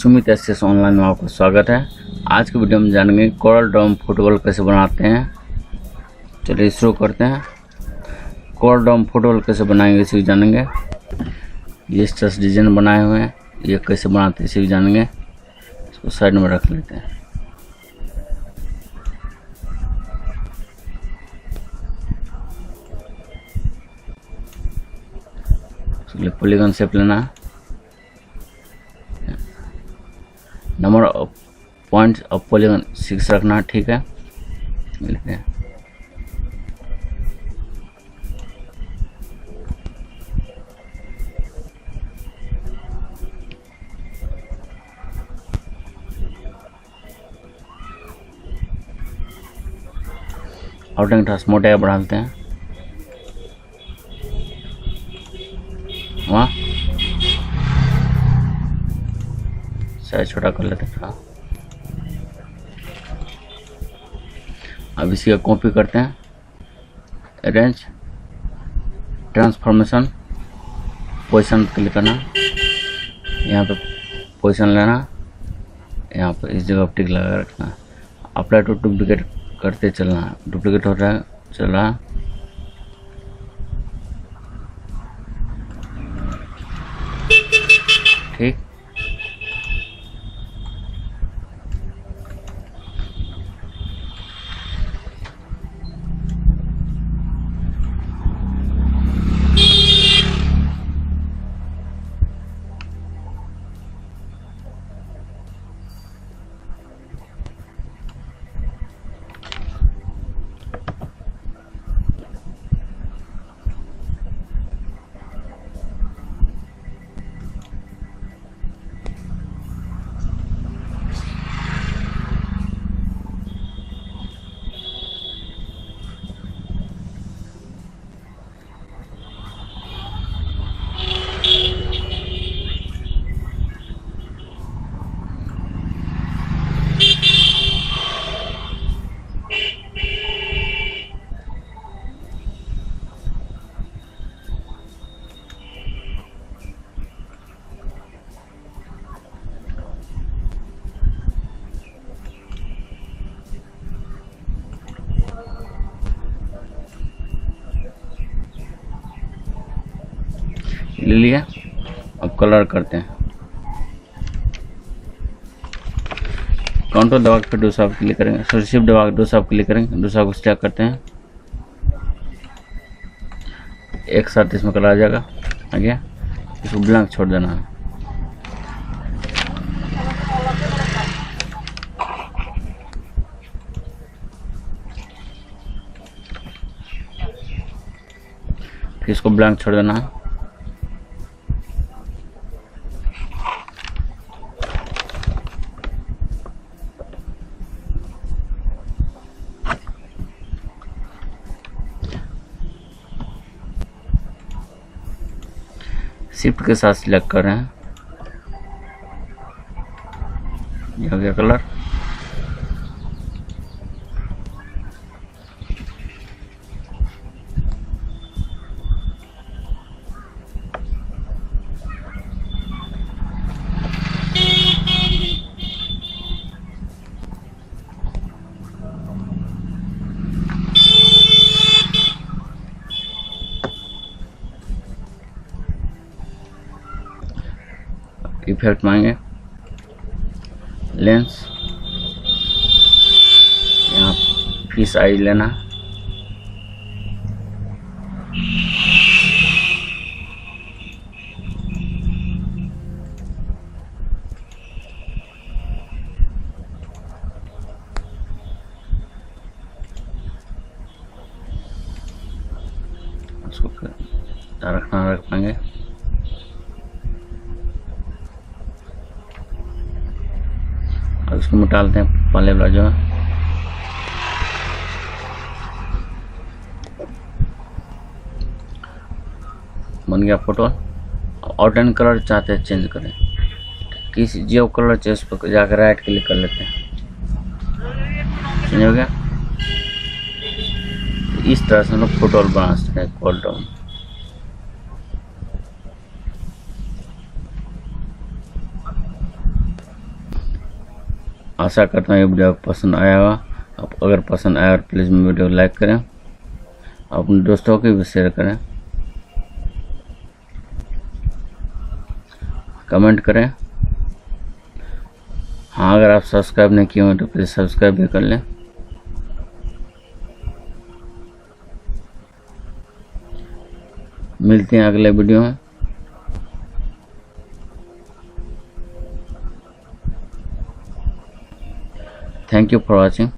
Sumit S online में आपका स्वागत है। आज के वीडियो में जानेंगे कोरल ड्रॉ फुटबॉल कैसे बनाते हैं। चलिए शुरू करते हैं। कोरल ड्रॉ फुटबॉल कैसे बनाएंगे इसे भी जानेंगे। ये स्ट्रेस डिजाइन बनाए हुए हैं, ये कैसे बनाते हैं इसे भी जानेंगे। इसको साइड में रख लेते हैं। पॉलीगन शेप लेना है। Number of points of polygon 6 रखना, ठीक है। लिखते हैं आउटलाइन थोड़ा मोटा बढ़ा देते हैं। वहाँ साइज छोटा कर लेते हैं। अब इसी का कॉपी करते हैं। अरेंज, ट्रांसफॉर्मेशन, पोजीशन क्लिक करना, यहाँ पे पोजीशन लेना, यहाँ पर इस जगह टिक लगा रखना। अप्लाई टू डुप्लीकेट करते चलना। डुप्लीकेट हो रहा है, चल रहा है। ठीक, ले लिया। अब कलर करते हैं। कंट्रोल दबा के फिर दूसरा क्लिक करेंगे। सॉरी, शिफ्ट दबा के दूसरा क्लिक करेंगे। दूसरा को स्टैक करते हैं। एक साथ इसमें कलर आ जाएगा। आ गया। इसको ब्लैंक छोड़ देना है। फिर इसको ब्लैंक छोड़ देना है। शिफ्ट के साथ सिलेक्ट कर रहे हैं। ये हो गया कलर। इफेक्ट मांगे, लेंस, यहाँ फिश आई लेना। उसको रख पाएंगे। उसको मिटा लेते हैं पहले वाला जो है। बन गया फोटो। आउटलाइन कलर चाहते हैं चेंज करें, किसी जो कलर चाहिए उस पर जाकर राइट क्लिक कर लेते हैं। चेंज हो गया। इस तरह से हम लोग फोटो बना सकते हैं कोरल ड्रॉ। आशा करता हूँ ये वीडियो आपको पसंद आया होगा। आप अगर पसंद आया और प्लीज़ मेरे वीडियो को लाइक करें, अपने दोस्तों को भी शेयर करें, कमेंट करें। हाँ, अगर आप सब्सक्राइब नहीं किए हो तो प्लीज़ सब्सक्राइब भी कर लें। मिलते हैं अगले वीडियो में। Thank you for watching.